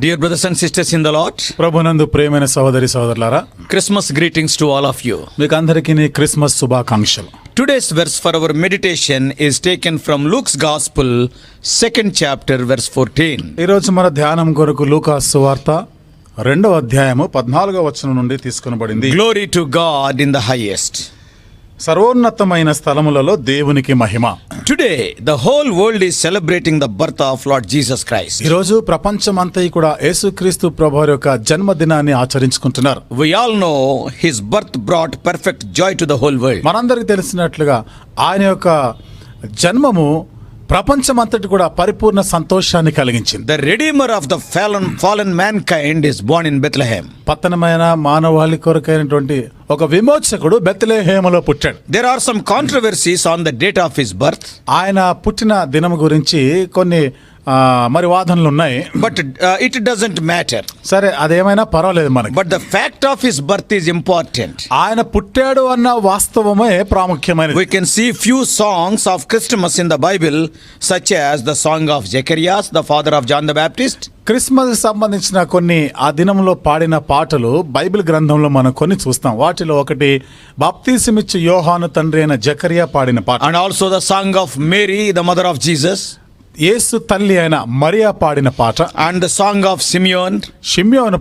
Dear brothers and sisters in the Lord, ప్రభునందు ప్రియమైన సహోదరి సహోదరులారా, Christmas greetings to all of you. మీకు అందరికీ క్రిస్మస్ శుభాకాంక్షలు. Today's verse for our meditation is taken from Luke's Gospel, 2nd chapter, verse 14. ఈ రోజు మన ధ్యానం కొరకు లూకా సువార్త 2వ అధ్యాయము 14వ వచనం నుండి తీసుకొనబడింది. Glory to God in the highest. సర్వోన్నతమైన స్థలములలో దేవునికి మహిమ. Today, the whole world is celebrating the birth of Lord Jesus Christ. ఈ రోజు ప్రపంచమంతా కూడా యేసుక్రీస్తు ప్రభువారి యొక్క జన్మదినాన్ని ఆచరించుకుంటున్నారు. We all know his birth brought perfect joy to the whole world. మనందరికీ తెలిసినట్లుగా ఆయన యొక్క జన్మము ప్రపంచమంతటి కూడా పరిపూర్ణ సంతోషాన్ని కలిగించింది. The redeemer of the fallen mankind is born in Bethlehem. పతనమైన మానవాళి కొరకైనటువంటి ఒక విమోచకుడు బెత్లెహేములో పుట్టాడు. There are some controversies on the date of his birth. ఆయన పుట్టిన దినం గురించి కొన్ని మరి వాదనలు ఉన్నాయి. But it doesn't matter. సరే, అదేమైనా పర్వాలేదు మనకి. But the fact of his birth is important. ఆయన పుట్టాడు అన్న వాస్తవమే ప్రాముఖ్యమైనది. We can see few songs of Christmas in the Bible, such as the song of Zacharias, the father of John the Baptist. Christmas సంబంధించిన కొన్ని ఆ దినంలో పాడిన పాటలు బైబిల్ గ్రంథంలో మనం కొన్ని చూస్తాం. వాటిలో ఒకటి బాప్తీసమిచ్చు యోహాను తండ్రి అయిన జకరియా పాడిన పాట. And also the song of Mary, the mother of Jesus. యేసు తల్లి అయిన మరియా పాడిన పాట. And the song of Simeon. షిమ్యోను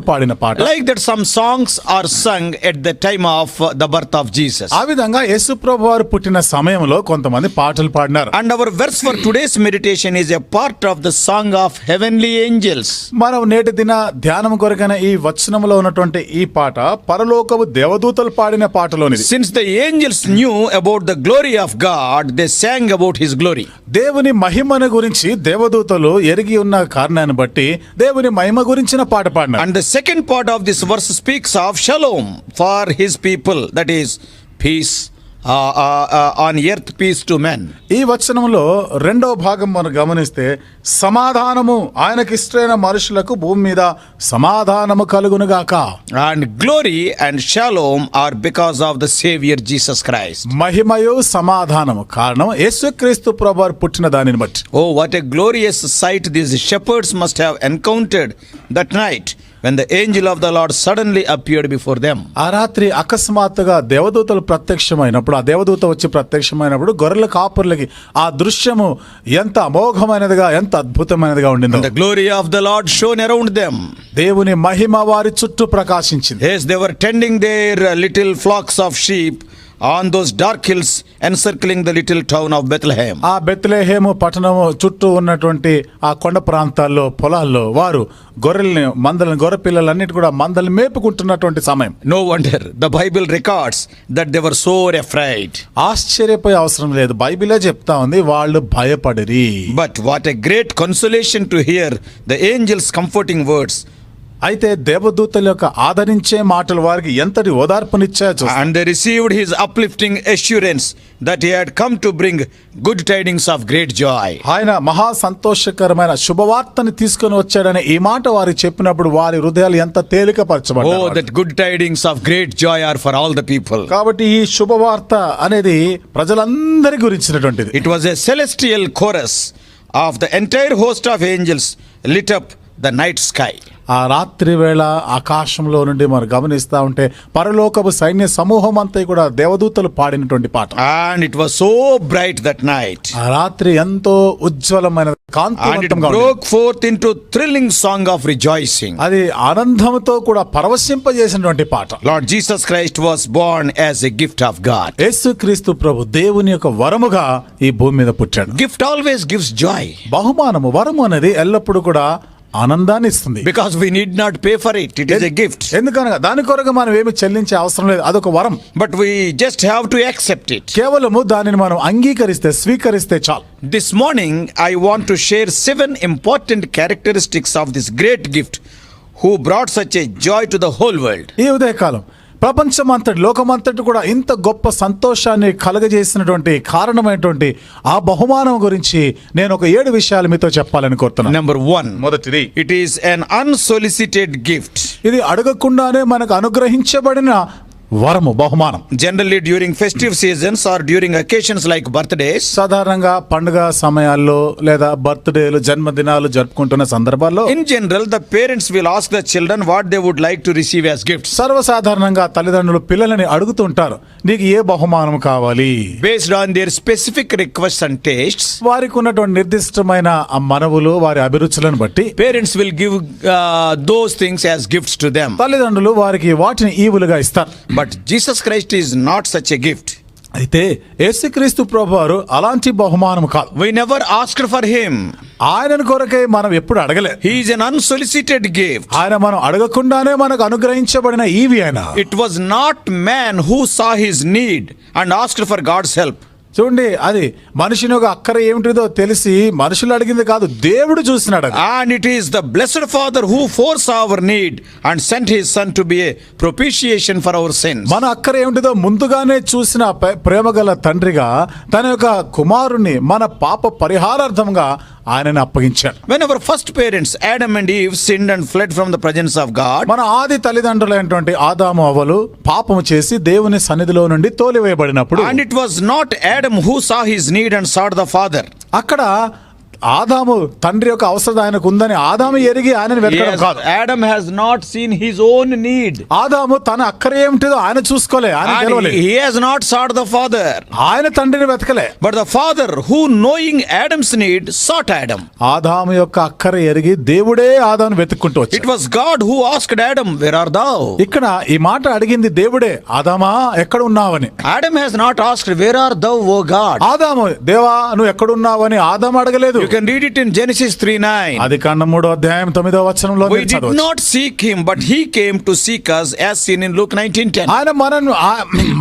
పాడిన పాట. Like that, some songs are sung at the time of the birth of Jesus. ఆ విధంగా యేసు ప్రభువారు పుట్టిన సమయంలో కొంతమంది పాటలు పాడినారు. And our verse for today's meditation is a part of the song of heavenly angels. మనం నేటి దిన ధ్యానం కొరకైన ఈ వచనంలో ఉన్నటువంటి ఈ పాట పరలోకపు దేవదూతలు పాడిన పాటలోనిది. Since the angels knew about the glory of God, they sang about his glory. దేవుని మహిమను గురించి దేవదూతలు ఎరిగి ఉన్న కారణాన్ని బట్టి దేవుని మహిమ గురించిన పాట పాడినారు. And the second part of this verse speaks of shalom for his people, that is peace on earth, peace to men. ఈ వచనంలో రెండవ భాగం మనం గమనిస్తే సమాధానము ఆయనకి ఇష్టమైన మనుషులకు భూమి మీద సమాధానము కలుగునుగాక. And glory and shalom are because of the Savior Jesus Christ. మహిమయు సమాధానము కారణం యేసుక్రీస్తు ప్రభువారు పుట్టిన దానిని బట్టి. Oh, what a glorious sight these shepherds must have encountered that night when the angel of the Lord suddenly appeared before them. ఆ రాత్రి అకస్మాత్తుగా దేవదూతలు ప్రత్యక్షమైనప్పుడు, ఆ దేవదూత వచ్చి ప్రత్యక్షమైనప్పుడు గొర్రెల కాపరులకి ఆ దృశ్యము ఎంత అమోఘమైనదిగా, ఎంత అద్భుతమైనదిగా ఉండిందో. The glory of the Lord shone around them. దేవుని మహిమ వారి చుట్టూ ప్రకాశించింది. Yes, they were tending their little flocks of sheep on those dark hills encircling the little town of Bethlehem. ఆ బెత్లెహేము పట్టణము చుట్టూ ఉన్నటువంటి ఆ కొండ ప్రాంతాల్లో, పొలాల్లో వారు గొర్రె పిల్లలన్నిటి కూడా మందల్ని మేపుకుంటున్నటువంటి సమయం. No wonder the Bible records that they were so afraid. ఆశ్చర్యపోయే అవసరం లేదు, బైబిలే చెప్తా ఉంది వాళ్ళు భయపడిరి. But what a great consolation to hear the angels' comforting words. అయితే దేవదూతల యొక్క ఆదరించే మాటలు వారికి ఎంతటి ఓదార్పునిచ్చాయో. And they received his uplifting assurance that he had come to bring good tidings of great joy. ఆయన మహా సంతోషకరమైన శుభవార్తని తీసుకొని వచ్చాడని ఈ మాట వారికి చెప్పినప్పుడు వారి హృదయాలు ఎంత తేలికపరచబడ్డాయి. Oh, that good tidings of great joy are for all the people. కాబట్టి ఈ శుభవార్త అనేది ప్రజలందరి గురించినటువంటిది. It was a celestial chorus of the entire host of angels lit up the night sky. ఆ రాత్రి వేళ ఆకాశంలో నుండి మనం గమనిస్తా ఉంటే పరలోకపు సైన్య సమూహం అంతా కూడా దేవదూతలు పాడినటువంటి పాట. And it was so bright that night. ఆ రాత్రి ఎంతో ఉజ్వలమైన కాంతివంతంగా and it broke forth into thrilling song of rejoicing. అది ఆనందంతో కూడా పరవశింపజేసినటువంటి పాట. Lord Jesus Christ was born as a gift of God. యేసుక్రీస్తు ప్రభు దేవుని యొక్క వరముగా ఈ భూమి మీద పుట్టాడు. Gift always gives joy. బహుమానము, వరము అనేది ఎల్లప్పుడూ కూడా ఆనందాన్ని ఇస్తుంది. Because we need not pay for it. It is a gift. ఎందుకనగా దాని కొరకు మనం ఏమి చెల్లించే అవసరం లేదు, అదొక వరం. But we just have to accept it. కేవలము దానిని మనం అంగీకరిస్తే, స్వీకరిస్తే చాలు. This morning I want to share 7 important characteristics of this great gift who brought such a joy to the whole world. ఈ ఉదయకాలం ప్రపంచమంతటి, లోకమంతటి కూడా ఇంత గొప్ప సంతోషాన్ని కలగజేసినటువంటి కారణమైనటువంటి ఆ బహుమానం గురించి నేను ఒక 7 విషయాలు మీతో చెప్పాలని కోరుతున్నాను. Number 1, మొదటిది, it is an unsolicited gift. ఇది అడగకుండానే మనకు అనుగ్రహించబడిన వరము, బహుమానం. Generally during festive seasons or during occasions like birthdays, సాధారణంగా పండుగ సమయాల్లో లేదా బర్త్డేలు, జన్మదినాలు జరుపుకుంటున్న సందర్భాల్లో in general the parents will ask the children what they would like to receive as gifts. సర్వసాధారణంగా తల్లిదండ్రులు పిల్లలని అడుగుతుంటారు, నీకు ఏ బహుమానం కావాలి? Based on their specific requests and tastes, వారికి ఉన్నటువంటి నిర్దిష్టమైన ఆ మనవులు, వారి అభిరుచులను బట్టి parents will give those things as gifts to them. తల్లిదండ్రులు వారికి వాటిని ఈవులుగా ఇస్తారు. But Jesus Christ is not such a gift. అయితే యేసుక్రీస్తు ప్రభువారు అలాంటి బహుమానం కాదు. We never asked for him. ఆయన కొరకై మనం ఎప్పుడు అడగలే. He is an unsolicited gift. ఆయన మనం అడగకుండానే మనకు అనుగ్రహించబడిన ఈవి ఆయన. It was not man who saw his need and asked for God's help. చూడండి, అది మనిషిని ఒక అక్కర ఏమిటిదో తెలిసి మనుషులు అడిగింది కాదు, దేవుడు చూసినాడు. And it is the blessed Father who foresaw our need and sent his son to be a propitiation for our sins. మన అక్కర ఏమిటిదో ముందుగానే చూసిన ప్రేమగల తండ్రిగా తన యొక్క కుమారుని మన పాప పరిహారార్థంగా ఆయనని అప్పగించాడు. When our first parents Adam and Eve sinned and fled from the presence of God, మన ఆది తల్లిదండ్రులైనటువంటి ఆదాము అవ్వలు పాపము చేసి దేవుని సన్నిధిలో నుండి తోలివేయబడినప్పుడు, and it was not Adam who saw his need and sought the Father. అక్కడ ఆదాము తండ్రి యొక్క అవసరం ఆయనకు ఉందని ఆదాము ఎరిగి ఆయనను వెతకడం Yes, కాదు. Adam has not seen his own need. ఆదాము తన అక్కర ఏమిటిదో ఆయన చూసుకోలే, ఆయన And గెలవలే, he has not sought the Father. ఆయన తండ్రిని వెతకలే. But the Father who knowing Adam's need sought Adam. ఆదాము యొక్క అక్కర ఎరిగి దేవుడే ఆదామును వెతుక్కుంటూ It వచ్చాడు. was God who asked Adam, where art thou? ఇక్కడ ఈ మాట అడిగింది దేవుడే, ఆదామా ఎక్కడ ఉన్నావని. Adam has not asked, where art thou, O God? ఆదాము, దేవా నువ్వు ఎక్కడున్నావని ఆదాము అడగలేదు. You can read it in Genesis 3:9. ఆది కాండం 3:9 We did not seek him, but he came to seek us, as seen in Luke 19:10. ఆయన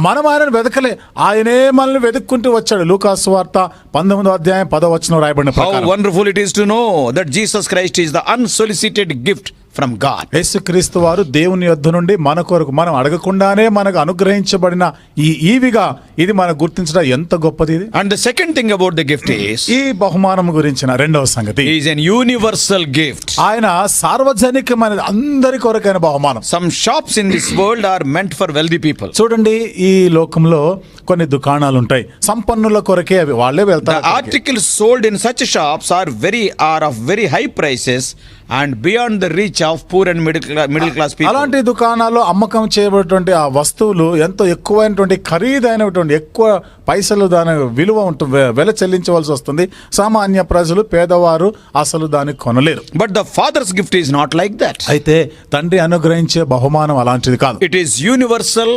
మనం ఆయనను వెతకలే, ఆయనే మనల్ని వెతుక్కుంటూ వచ్చాడు. లూకాసు సువార్త 19:10 రాయబడిన How ప్రకారం. wonderful it is to know that Jesus Christ is the unsolicited gift from God. యేసుక్రీస్తు వారు దేవుని యొద్ద నుండి మన కొరకు మనం అడగకుండానే మనకు అనుగ్రహించబడిన ఈ ఈవిగా ఇది మనం గుర్తించడం ఎంత గొప్పది ఇది. And the second thing about the gift is, ఈ బహుమానం గురించిన రెండవ సంగతి, he is an universal gift. ఆయన సార్వజనికమైన అందరి కొరకైన బహుమానం. Some shops in this world are meant for wealthy people. చూడండి, ఈ లోకంలో కొన్ని దుకాణాలు ఉంటాయి, సంపన్నుల కొరకే అవి, వాళ్ళే The వెళ్తారు. articles sold in such shops are of very high prices and beyond the reach of poor and middle class people. అలాంటి దుకాణాల్లో అమ్మకం చేయబడినటువంటి ఆ వస్తువులు ఎంతో ఎక్కువైనటువంటి ఖరీదైనటువంటి ఎక్కువ పైసలు దాని విలువ ఉంటుంది, వెల చెల్లించవలసి వస్తుంది. సామాన్య ప్రజలు, పేదవారు అసలు దాన్ని కొనలేరు. But the Father's gift is not like that. అయితే తండ్రి అనుగ్రహించే బహుమానం అలాంటిది కాదు. It is universal,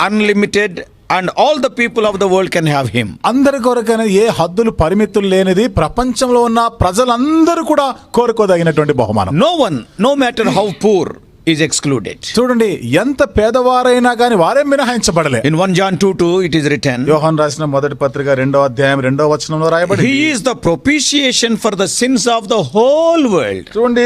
unlimited, and all the people of the world can have him. అందరి కొరకైన ఏ హద్దులు పరిమితులు లేనిది, ప్రపంచంలో ఉన్న ప్రజలందరూ కూడా కోరుకోదగినటువంటి బహుమానం. No one, no matter how poor, is excluded. చూడండి, ఎంత పేదవారైనా కానీ వారే మినహాయించబడలే. In 1 John 2:2 it is written, యోహాను రాసిన మొదటి పత్రిక 2:2 రాయబడింది, he is the propitiation for the sins of the whole world. చూడండి,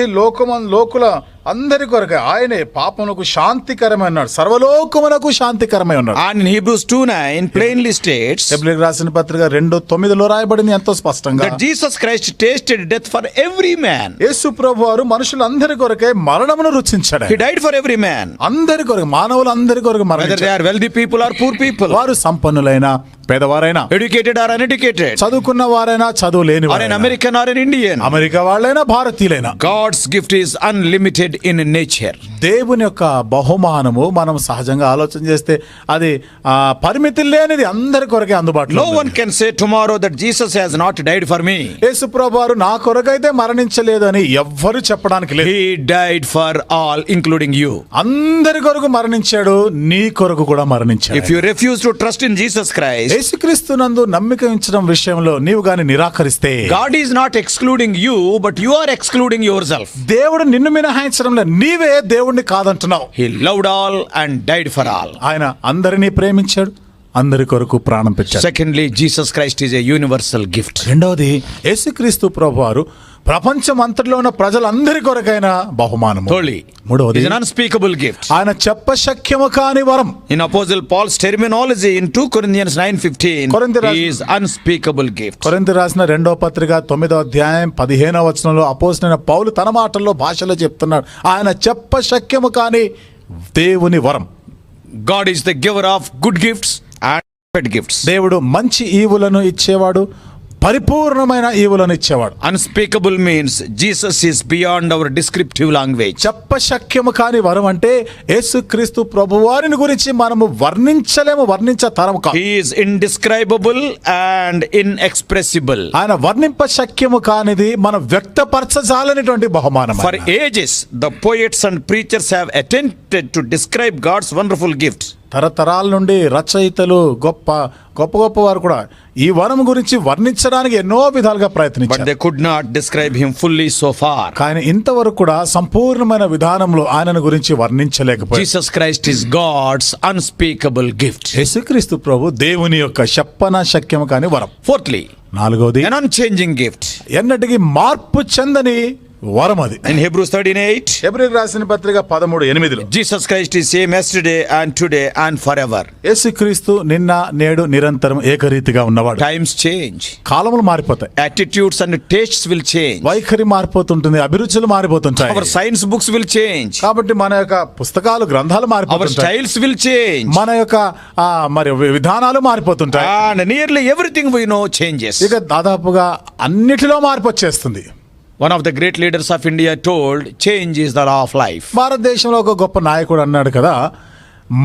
లోకుల అందరి కొరకే ఆయనే పాపమునకు శాంతికరమై ఉన్నాడు, సర్వలోకమునకు శాంతికరమై ఉన్నాడు. And in Hebrews 2:9 plainly states హెబ్రీయులకు రాసిన పత్రిక 2:9 రాయబడింది ఎంతో స్పష్టంగా, that Jesus Christ tasted death for every man. యేసు ప్రభువారు మనుషులందరి కొరకే మరణమును రుచించాడు. He died for every man. అందరి కొరకు, మానవులందరి కొరకు Whether they మరణించాడు. are wealthy people or poor people, వారు సంపన్నులైనా పేదవారైనా, educated or uneducated, చదువుకున్న వారైనా చదువు లేని or an American or an Indian, America వాళ్ళైనా భారతీయులైనా, God's gift is unlimited in nature. దేవుని యొక్క బహుమానము మనం సహజంగా ఆలోచన చేస్తే అది పరిమితి లేనిది, అందరి కొరకే అందుబాటులో. No one can say tomorrow that Jesus has not died for me. యేసు ప్రభువారు నా కొరకైతే మరణించలేదని ఎవ్వరు చెప్పడానికి లేదు. He died for all, including you. అందరి కొరకు మరణించాడు, నీ కొరకు కూడా మరణించాడు. If you refuse to trust in Jesus Christ, యేసుక్రీస్తునందు నమ్మిక ఉంచడం విషయంలో నీవు గాని నిరాకరిస్తే, God is not excluding you, but you are excluding yourself. దేవుడు నిన్ను మినహాయించడంలో నీవే దేవుణ్ణి కాదంటున్నావు. He loved all and died for all. ఆయన అందరినీ ప్రేమించాడు, అందరి కొరకు ప్రాణం పెట్టాడు. Secondly, Jesus Christ is a universal gift. రెండవది, యేసుక్రీస్తు ప్రభువారు ప్రపంచం అంతట్లో ఉన్న ప్రజలందరి కొరకైన బహుమానము. Thirdly, మూడవది, is an unspeakable gift. ఆయన చెప్పశక్యము కాని వరం. In Apostle Paul's terminology in 2 Corinthians 9:15, కొరింథీ he is unspeakable gift. కొరింథీ రాసిన 2:15 అపోస్తలుడైన పౌలు తన మాటల్లో భాషలో చెప్తున్నాడు, ఆయన చెప్పశక్యము కాని దేవుని వరం. God is the giver of good gifts and bad gifts. దేవుడు మంచి ఈవులను ఇచ్చేవాడు, పరిపూర్ణమైన ఈవులను ఇచ్చేవాడు. Unspeakable means Jesus is beyond our descriptive language. చెప్పశక్యము కాని వరం అంటే యేసుక్రీస్తు ప్రభువారిని గురించి మనము వర్ణించలేము, వర్ణించతరము కాదు. He is indescribable and inexpressible. ఆయన వర్ణింప శక్యము కానిది మనం వ్యక్తపరచజాలనేటువంటి బహుమానం. For ages, the poets and preachers have attempted to describe God's wonderful gift. తరతరాల నుండి రచయితలు గొప్ప వారు కూడా ఈ వరం గురించి వర్ణించడానికి ఎన్నో విధాలుగా But ప్రయత్నించారు. they could not describe him fully so far. కానీ ఇంతవరకు కూడా సంపూర్ణమైన విధానంలో ఆయనను గురించి వర్ణించలేకపోయారు. Jesus Christ is God's unspeakable gift. యేసుక్రీస్తు ప్రభు దేవుని యొక్క చెప్పన శక్యము కాని వరం. Fourthly, నాలుగోది an unchanging gift. ఎన్నటికీ మార్పు చెందని వరం అది. In Hebrews 13:8, హెబ్రీయులకు రాసిన పత్రిక 13:8 Jesus Christ is same yesterday and today and forever. యేసుక్రీస్తు నిన్న నేడు నిరంతరం ఏకరీతిగా ఉన్నవాడు. Times change. కాలములు మారిపోతాయి, Attitudes and tastes will change. వైఖరి మారిపోతుంటుంది, అభిరుచులు మారిపోతుంటాయి. Our science books will change. కాబట్టి మన యొక్క పుస్తకాలు గ్రంథాలు Our మారిపోతుంటాయి, styles will change. మన యొక్క మరి విధానాలు మారిపోతుంటాయి. And nearly everything we know changes. ఇక దాదాపుగా అన్నిటిలో మార్పు వచ్చేస్తుంది. One of the great leaders of India told, change is the law of life. భారతదేశంలో ఒక గొప్ప నాయకుడు అన్నాడు కదా,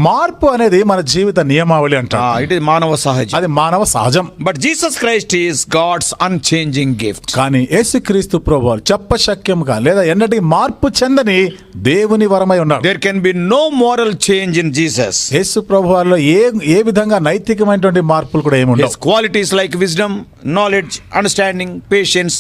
మార్పు అనేది మన జీవిత నియమావళి అంట. It is Manava Sahaj. అది మానవ సహజం. But Jesus Christ is God's unchanging gift. కానీ యేసుక్రీస్తు ప్రభువు చెప్పశక్యముగా లేదా ఎన్నటికీ మార్పు చెందని దేవుని వరమై ఉన్నాడు. There can be no moral change in Jesus. యేసు ప్రభువులో ఏ విధంగా నైతికమైనటువంటి మార్పులు కూడా His ఏముండవు. qualities like wisdom, knowledge, understanding, patience,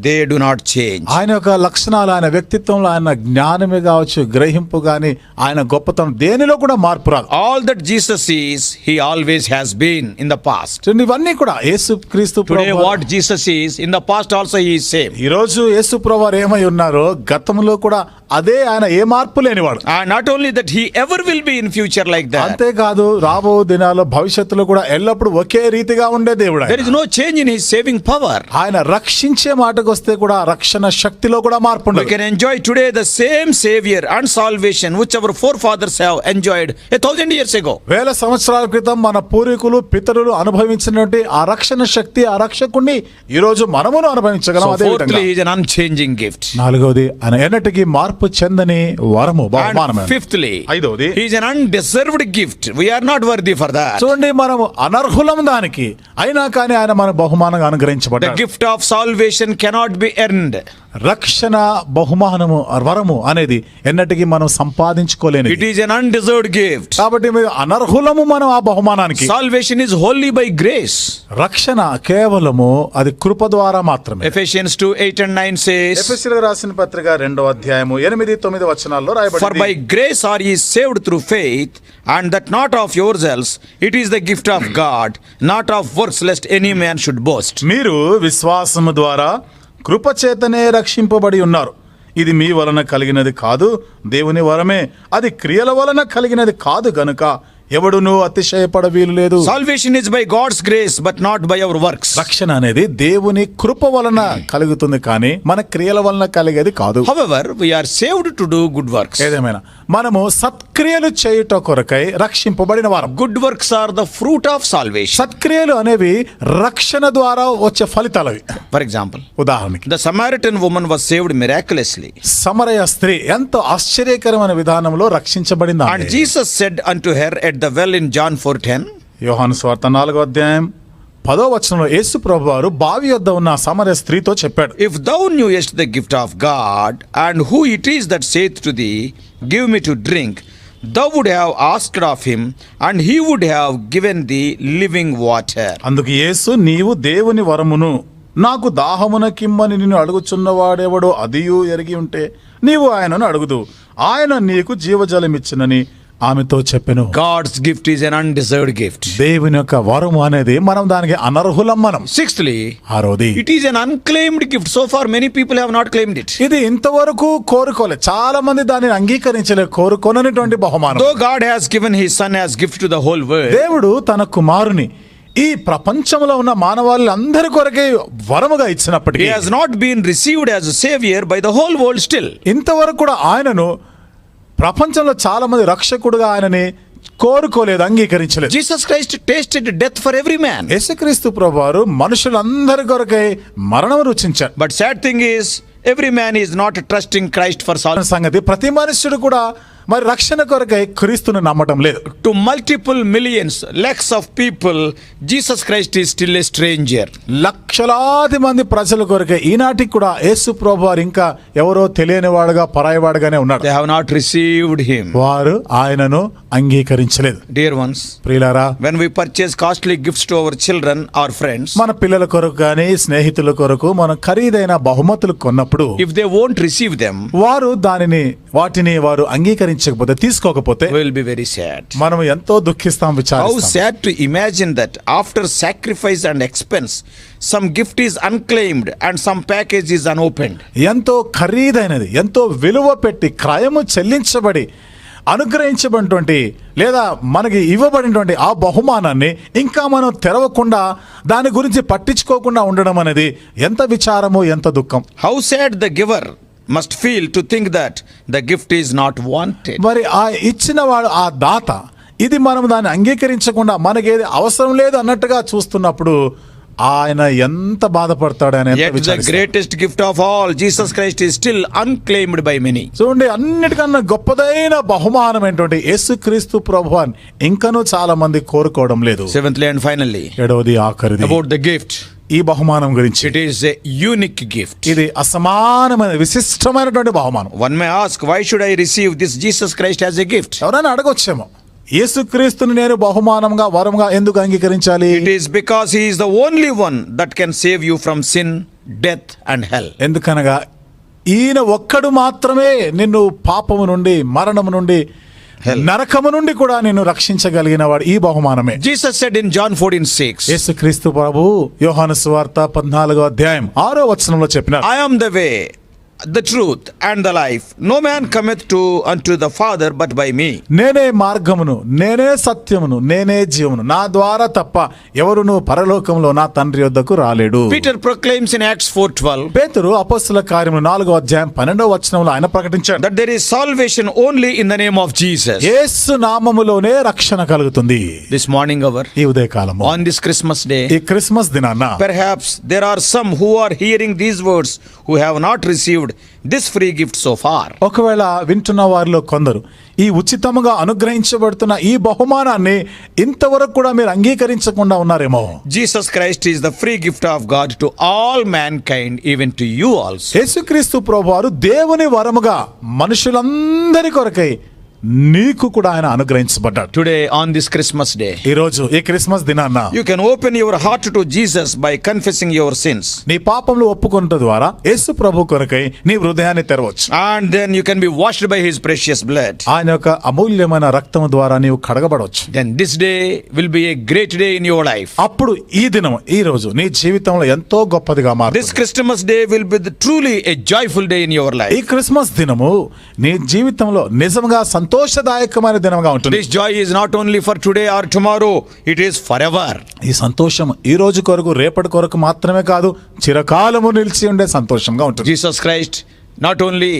they do not change. ఆయన యొక్క లక్షణాలు, ఆయన వ్యక్తిత్వంలో ఆయన జ్ఞానమే కావచ్చు, గ్రహింపు గాని, ఆయన గొప్పతనం దేనిలో కూడా మార్పు రాదు. All that Jesus is, he always has been in the past. ఇవన్నీ కూడా యేసుక్రీస్తు Today ప్రభువు what Jesus is, in the past also he is same. ఈ రోజు యేసు ప్రభువు ఏమై ఉన్నారో గతంలో కూడా అదే, ఆయన ఏ మార్పు లేనివాడు. And not only that, he ever will be in future like that. అంతేకాదు రాబో దినాల్లో భవిష్యత్తులో కూడా ఎల్లప్పుడూ ఒకే రీతిగా ఉండే దేవుడు ఆయన. There is no change in his saving power. ఆయన రక్షించే మాటకు వస్తే కూడా రక్షణ శక్తిలో కూడా మార్పు We ఉండదు. can enjoy today the same savior and salvation which our forefathers have enjoyed 1,000 years ago. వేల సంవత్సరాల క్రితం మన పూర్వీకులు పితరులు అనుభవించినటువంటి ఆ రక్షణ శక్తి, ఆ రక్షకుణ్ణి ఈ రోజు మనమును అనుభవించగలం. So అదే fourthly, విధంగా he is an unchanging gift. నాలుగోది ఆయన ఎన్నటికీ మార్పు చెందని వరము, బహుమానమే. And fifthly, ఐదోది he is an undeserved gift. We are not worthy for that. చూడండి, మనము అనర్హులం దానికి, అయినా కానీ ఆయన మన బహుమానంగా The అనుగ్రహించబడ్డాడు. gift of salvation cannot be earned. రక్షణ బహుమానము, వరము అనేది ఎన్నటికీ మనం సంపాదించుకోలేని. It is an undeserved gift. కాబట్టి మీరు అనర్హులము మనం ఆ బహుమానానికి. Salvation is wholly by grace. రక్షణ కేవలము అది కృప ద్వారా మాత్రమే. Ephesians 2:8 and 9 says, ఎఫెసీయులకు రాసిన పత్రిక 2వ అధ్యాయము 8-9 వచనాల్లో For రాయబడింది. by grace are ye saved through faith, and that not of yourselves, it is the gift of God, not of works, lest any man should boast. మీరు విశ్వాసము ద్వారా కృపచేతనే రక్షింపబడి ఉన్నారు. ఇది మీ వలన కలిగినది కాదు, దేవుని వరమే. అది క్రియల వలన కలిగినది కాదు గనుక ఎవడునూ అతిశయపడ వీలు లేదు. Salvation is by God's grace, but not by our works. రక్షణ అనేది దేవుని కృప వలన కలుగుతుంది, కానీ మన క్రియల వలన కలిగేది కాదు. However, we are saved to do good works. ఏదేమైనా మనము సత్క్రియలు చేయుట కొరకై రక్షింపబడిన వారం. Good works are the fruit of salvation. సత్క్రియలు అనేవి రక్షణ ద్వారా వచ్చే ఫలితాలు అవి. For example, ఉదాహరణకి the Samaritan woman was saved miraculously. సమరయ స్త్రీ ఎంతో ఆశ్చర్యకరమైన విధానంలో రక్షించబడింది. And Jesus said unto her at the well in John 4:10, యోహాను సువార్త 4వ అధ్యాయం 10వ వచనంలో యేసు ప్రభువారు బావి యొద్ద ఉన్న సమరయ స్త్రీతో చెప్పాడు, If thou knewest the gift of God, and who it is that saith to thee, Give me to drink, thou would have asked of him, and he would have given thee living water. అందుకు యేసు, నీవు దేవుని వరమును నాకు దాహమునకిమ్మని నిన్ను అడుగుచున్నవాడెవడో అదియు ఎరిగి ఉంటే నీవు ఆయనను అడుగుదు, ఆయన నీకు జీవజలమిచ్చునని ఆమెతో చెప్పెను. God's gift is an undeserved gift. దేవుని యొక్క వరము అనేది మనం దానికి అనర్హులం. మనం Sixthly, ఆరోది it is an unclaimed gift. So far many people have not claimed it. ఇది ఇంతవరకు కోరుకోలేదు, చాలా మంది దానిని అంగీకరించలేదు, కోరుకోనటువంటి బహుమానం. Though God has given his son as gift to the whole world, దేవుడు తన కుమారుని ఈ ప్రపంచంలో ఉన్న మానవాళ్ళందరి కొరకే వరముగా ఇచ్చినప్పటికీ he has not been received as a savior by the whole world still. ఇంతవరకు కూడా ఆయనను ప్రపంచంలో చాలా మంది రక్షకుడుగా ఆయనని కోరుకోలేదు, అంగీకరించలేదు. Jesus Christ tasted death for every man. యేసుక్రీస్తు ప్రభువారు మనుషులందరి కొరకై మరణం రుచించారు. But sad thing is, every man is not trusting Christ for salvation. సంగతి ప్రతి మనుష్యుడు కూడా మరి రక్షణ కొరకై క్రీస్తును నమ్మటం లేదు. To multiple millions, lakhs of people, Jesus Christ is still a stranger. లక్షలాది మంది ప్రజల కొరకై ఈనాటికి కూడా యేసు ప్రభువారు ఇంకా ఎవరో తెలియని వాడుగా, పరాయివాడుగానే ఉన్నాడు. They have not received him. వారు ఆయనను అంగీకరించలేదు. Dear ones, ప్రియులారా, when we purchase costly gifts to our children or friends, మన పిల్లల కొరకు కానీ స్నేహితుల కొరకు మనం ఖరీదైన బహుమతులు కొన్నప్పుడు if they won't receive them, వారు వాటిని వారు అంగీకరించకపోతే, తీసుకోకపోతే, we will be very sad. మనం ఎంతో దుఃఖిస్తాం, How విచారిస్తాం. sad to imagine that after sacrifice and expense, some gift is unclaimed and some package is unopened. ఎంతో ఖరీదైనది, ఎంతో విలువ పెట్టి క్రయము చెల్లించబడి అనుగ్రహించబడినటువంటి లేదా మనకి ఇవ్వబడినటువంటి ఆ బహుమానాన్ని ఇంకా మనం తెరవకుండా, దాని గురించి పట్టించుకోకుండా ఉండడం అనేది ఎంత విచారము, ఎంత దుఃఖం. How sad the giver must feel to think that the gift is not wanted. మరి ఆ ఇచ్చిన వాడు, ఆ దాత, ఇది మనం దాన్ని అంగీకరించకుండా మనకేది అవసరం లేదు అన్నట్టుగా చూస్తున్నప్పుడు ఆయన ఎంత బాధపడతాడని, ఎంత Yet the విచారిస్తాడు. greatest gift of all, Jesus Christ, is still unclaimed by many. చూడండి, అన్నిటికన్నా గొప్పదైన బహుమానం ఏంటంటే యేసుక్రీస్తు ప్రభువాన్ని ఇంకనూ చాలా మంది కోరుకోవడం లేదు. Seventhly and finally, ఏడవది, ఆఖరిది, about the gift. ఈ బహుమానం గురించి. It is a unique gift. ఇది అసమానమైన, విశిష్టమైనటువంటి బహుమానం. One may ask, why should I receive this Jesus Christ as a gift? ఎవరైనా అడగొచ్చేమో, యేసుక్రీస్తుని నేను బహుమానంగా, వరంగా ఎందుకు అంగీకరించాలి? It is because he is the only one that can save you from sin, death and hell. ఎందుకనగా ఈయన ఒక్కడు మాత్రమే నిన్ను పాపము నుండి, మరణము నుండి, నరకము నుండి కూడా నిన్ను రక్షించగలిగిన వాడు ఈ బహుమానమే. Jesus said in John 14:6, యేసుక్రీస్తు ప్రభు యోహాను సువార్త 14వ అధ్యాయం 6వ వచనంలో చెప్పినారు, I am the way, the truth and the life. No man cometh unto the Father but by me. నేనే మార్గమును, నేనే సత్యమును, నేనే జీవమును, నా ద్వారా తప్ప ఎవరును పరలోకంలో నా తండ్రి యొద్దకు రాలేడు. Peter proclaims in Acts 4:12 పేతురు అపొస్తలుల కార్యములు 4వ అధ్యాయం 12వ వచనంలో ఆయన ప్రకటించాడు that there is salvation only in the name of Jesus. యేసు నామములోనే రక్షణ కలుగుతుంది. This morning hour, ఈ ఉదయకాలము, on this Christmas day, ఈ క్రిస్మస్ దినాన perhaps there are some who are hearing these words who have not received this free gift so far. ఒకవేళ వింటున్న వారిలో కొందరు ఈ ఉచితముగా అనుగ్రహించబడుతున్న ఈ బహుమానాన్ని ఇంతవరకు కూడా మీరు అంగీకరించకుండా ఉన్నారేమో. Jesus Christ is the free gift of God to all mankind, even to you also. యేసుక్రీస్తు ప్రభువారు దేవుని వరముగా మనుషులందరి కొరకై నీకు కూడా ఆయన అనుగ్రహించబడ్డాడు. Today on this Christmas day, ఈ రోజు ఈ క్రిస్మస్ దినాన you can open your heart to Jesus by confessing your sins, నీ పాపములు ఒప్పుకొనుట ద్వారా యేసు ప్రభు కొరకై నీ హృదయాన్ని తెరవచ్చు. and then you can be washed by his precious blood. ఆయన యొక్క అమూల్యమైన రక్తము ద్వారా నీవు కడగబడవచ్చు. Then this day will be a great day in your life. అప్పుడు ఈ దినం, ఈ రోజు నీ జీవితంలో ఎంతో గొప్పదిగా This మారుతుంది. Christmas day will be truly a joyful day in your ఈ life. క్రిస్మస్ దినము నీ జీవితంలో నిజంగా సంతోషదాయకమైన దినంగా ఉంటుంది. This joy is not only for today or tomorrow, it is forever. ఈ సంతోషం ఈ రోజు కొరకు, రేపటి కొరకు మాత్రమే కాదు, చిరకాలము నిలిచి ఉండే సంతోషంగా ఉంటుంది. Jesus Christ not only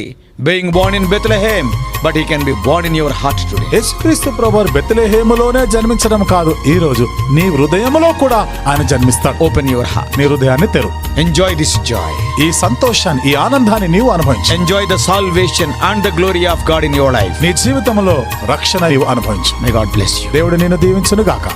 being born in Bethlehem, but he can be born in your heart today. యేసుక్రీస్తు ప్రభువు బెత్లెహేములోనే జన్మించడం కాదు, ఈ రోజు నీ హృదయములో కూడా ఆయన జన్మిస్తాడు. Open your heart. నీ హృదయాన్ని తెరు. Enjoy this joy. ఈ సంతోషాన్ని, ఈ ఆనందాన్ని నీవు అనుభవించు. Enjoy the salvation and the glory of God in your life. నీ జీవితంలో రక్షణ నీవు అనుభవించు. May God bless you. దేవుడు నిన్ను దీవించును గాక.